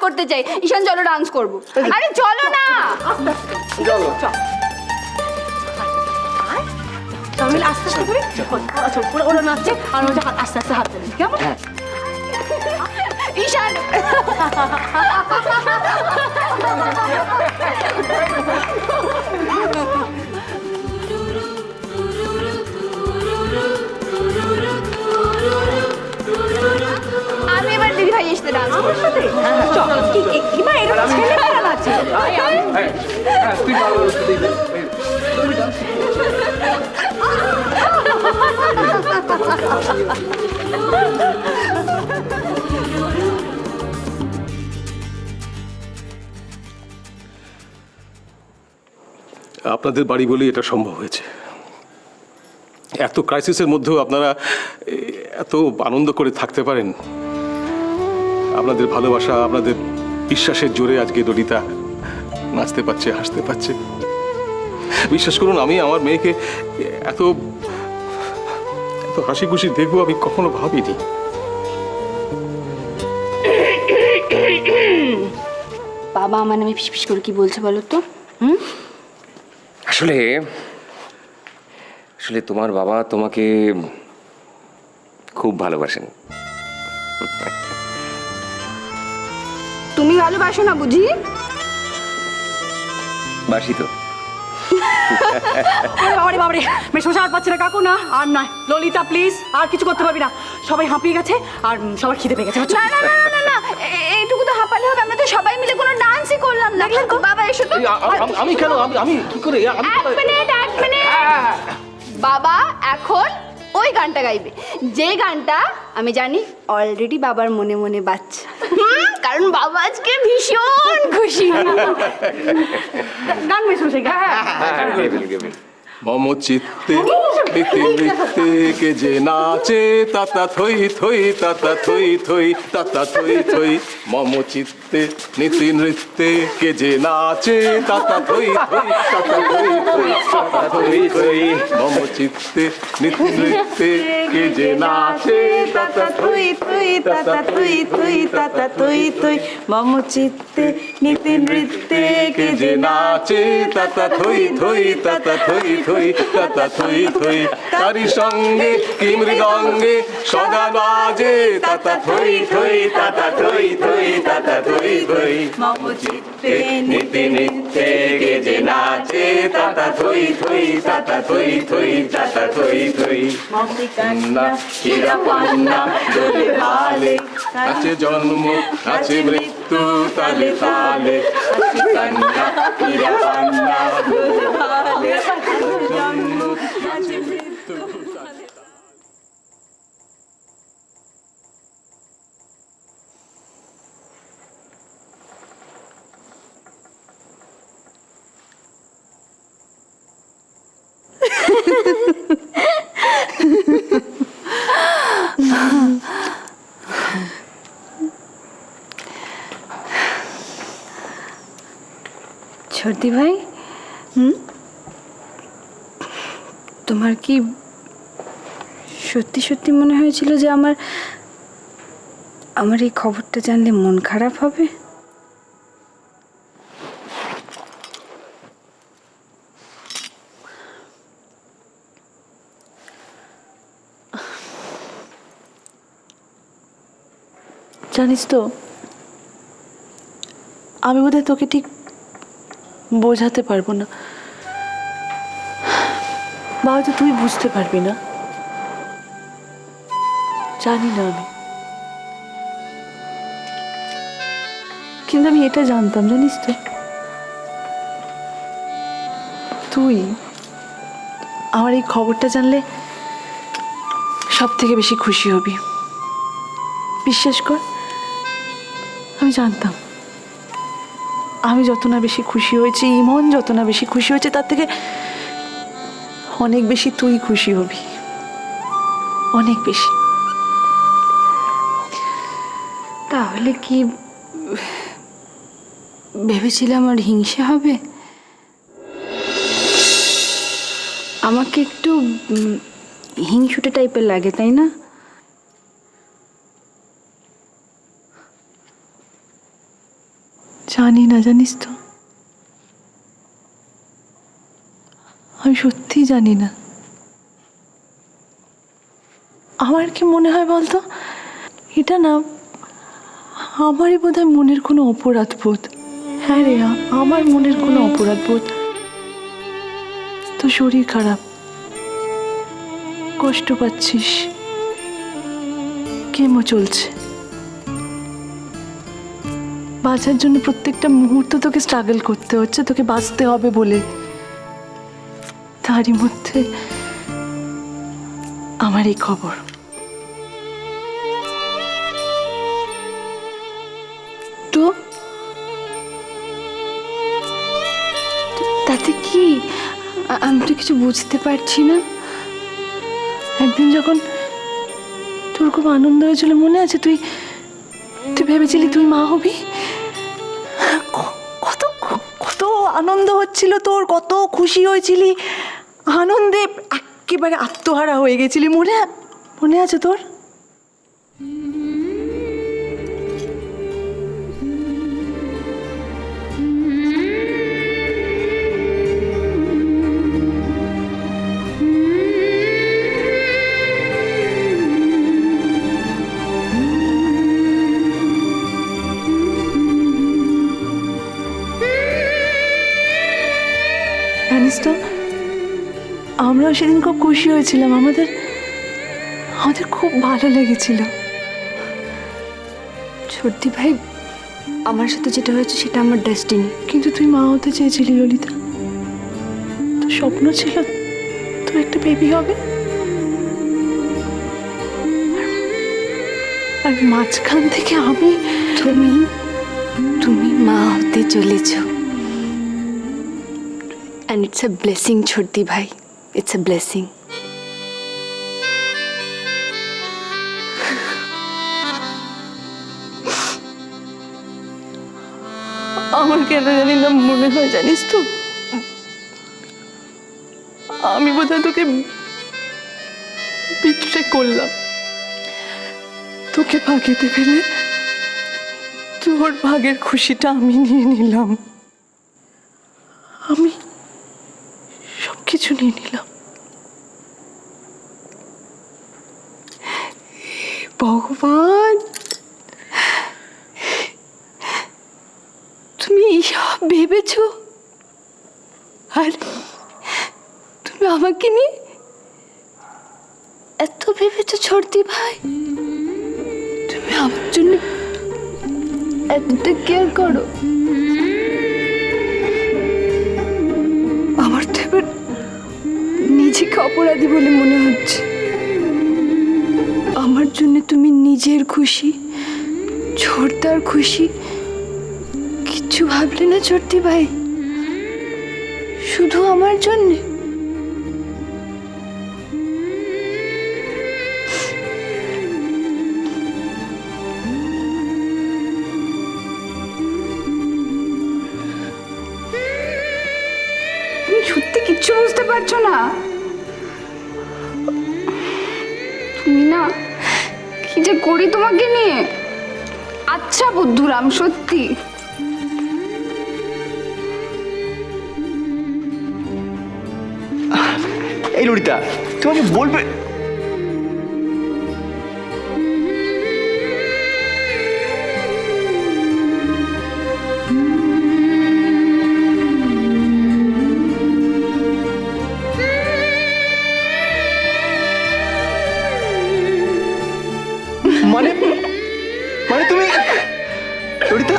করতে চাই। ঈশান চলো ডান্স করবো। আরে চলো না, চলো সবাই মিলে আস্তে আস্তে করে ওরা নাচছে আর ওরা আস্তে আস্তে হাত দেবে, কেমন? ঈশান আমি এবার দিদি ভাই এসে ডান্স করবো। কিবা এরকম ছেলেমেয়েরা নাচে। তুই ভালো আপনাদের বাড়ি বলেই এটা সম্ভব হয়েছে। এত ক্রাইসিসের মধ্যেও আপনারা এত আনন্দ করে থাকতে পারেন। আপনাদের ভালোবাসা, আপনাদের বিশ্বাসের জোরে আজকে ললিতা নাচতে পারছে, হাসতে পারছে। বিশ্বাস করুন, আমি আমার মেয়েকে এত এত হাসি খুশি দেখবো আমি কখনো ভাবিনি। বাবা আমার নামে ফিসফিস করে কি বলছে বলো তো? আসলে আসলে তোমার বাবা তোমাকে খুব ভালোবাসেন। তুমি ভালোবাসো না বুঝি? বাসি তো। বাবারে বাবারে, মেশমশাই আর পাচ্ছে না কাকু, না আর নয়। ললিতা প্লিজ, আর কিছু করতে পারবি না। সবাই হাঁপিয়ে গেছে আর সবার খিদে পেয়ে গেছে। না না না না না, এইটুকু তো হাঁপালে হবে। আমরা তো সবাই মিলে কোনো ডান্সই করলাম না। বাবা এসো তো। আমি কেন? আমি কি করে? এক মিনিট। বাবা এখন ওই গানটা গাইবে, যে গানটা আমি জানি অলরেডি বাবার মনে মনে বাজছে। কারণ বাবা আজকে ভীষণ খুশি। গান মেশমশাই গান। মম চিত্তে নীতি নৃত্যে কে যে নাচে তাতা থই থই তাতা থই থই তাতা থই থই। মম চিত্তে নীতি নৃত্যে কে যে নাচে তাতা থই থই তাতা থই থই তাতা থই থই। মম চিত্তে নীতি নৃত্যে কে যে নাচে তাতা থই থই তাতা থই থই তাতা থই থই। মম চিত্তে নীতি নৃত্যে কে যে নাচে তাতা থই থই তাতা থই থই তাতা থই থই। তারি সঙ্গে কি মৃদঙ্গে সদা বাজে তাতা থই থই তাতা থই থই তাতা থই থই। মম চিত্তে নীতি নৃত্যে কে যে নাচে তাতা থই থই তাতা থই থই তাতা থই থই। কন্যা হীরা কন্যা দোলে তালে আছে জন্ম আছে মৃত্যু তালে তালে। কন্যা হীরা কন্যা দোলে তালে জন্ম আছে মৃত্যু তালে। ছোটি ভাই, তোমার কি সত্যি সত্যি মনে হয়েছিল যে আমার এই খবরটা জানলে মন খারাপ হবে? জানিস তো, আমি বোধহয় তোকে ঠিক বোঝাতে পারবো না, বা হয়তো তুই বুঝতে পারবি না, জানি না আমি। কিন্তু আমি এটা জানতাম, জানিস তো, তুই আমার এই খবরটা জানলে সব থেকে বেশি খুশি হবি। বিশ্বাস কর, আমি জানতাম আমি যত না বেশি খুশি হয়েছি, ইমন যত না বেশি খুশি হয়েছে, তার থেকে অনেক বেশি তুই খুশি হবি, অনেক বেশি। তাহলে কি ভেবেছিলাম আর হিংসে হবে? আমাকে একটু হিংসুটে টাইপের লাগে, তাই না? জানি না, জানিস তো, আমি সত্যিই জানি না। আমার কি মনে হয় বলতো, এটা না আমারই বোধহয় মনের কোনো অপরাধ বোধ। হ্যাঁ রে, আমার মনের কোনো অপরাধ বোধ। তো শরীর খারাপ, কষ্ট পাচ্ছিস, কেমো চলছে, বাঁচার জন্য প্রত্যেকটা মুহূর্ত তোকে স্ট্রাগল করতে হচ্ছে, তোকে বাঁচতে হবে বলে। তারই মধ্যে আমার এই খবর। তো তাতে কি? আমি তো কিছু বুঝতে পারছি না। একদিন যখন তোর খুব আনন্দ হয়েছিল, মনে আছে? তুই তুই ভেবেছিলি তুই মা হবি। কত কত আনন্দ হচ্ছিল তোর, কত খুশি হয়েছিলি, আনন্দে একেবারে আত্মহারা হয়ে গেছিলি। মনে আছে তোর? জানিস তো, আমরাও সেদিন খুব খুশি হয়েছিলাম। আমাদের খুব ভালো লেগেছিল। ছোটদি ভাই, আমার সাথে যেটা হয়েছে সেটা আমার ডেস্টিনি। কিন্তু তুই মা হতে চেয়েছিলি ললিতা, তোর স্বপ্ন ছিল তোর একটা বেবি হবে। আর মাঝখান থেকে তুমি মা হতে চলেছ। And it's a blessing, ছোটদি ভাই, it's a blessing. আমার কেন জানি না মনে হয়, জানিস তো, আমি বোধহয় তোকে বিট্রে করলাম। তোকে ভাগেতে ফেলে তোর ভাগের খুশিটা আমি নিয়ে নিলাম। আমি সবকিছু নিয়ে নিলাম। ভগবান, তুমি সব ভেবেছ, আর তুমি আমাকে নিয়ে এত ভেবেছ ছোটদি ভাই। তুমি আমার জন্য এতটা কেয়ার করো। আমার তো এবার নিজেকে অপরাধী বলে মনে হচ্ছে। আমার জন্য তুমি নিজের খুশি, ছোটদার খুশি কিচ্ছু ভাবলে না ছোটদি ভাই, শুধু আমার জন্যে। তুমি সত্যি কিচ্ছু বুঝতে পারছো না। তুমি না, কি যে করি তোমাকে নিয়ে। আচ্ছা বুদ্ধুরাম, সত্যি এই ললিতা, তোমাকে বলবে মানে মানে তুমি ললিতা,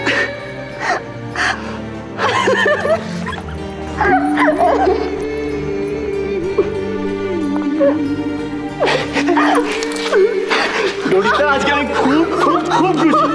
ললিতা, আজকে আমি খুব খুব খুব খুশি।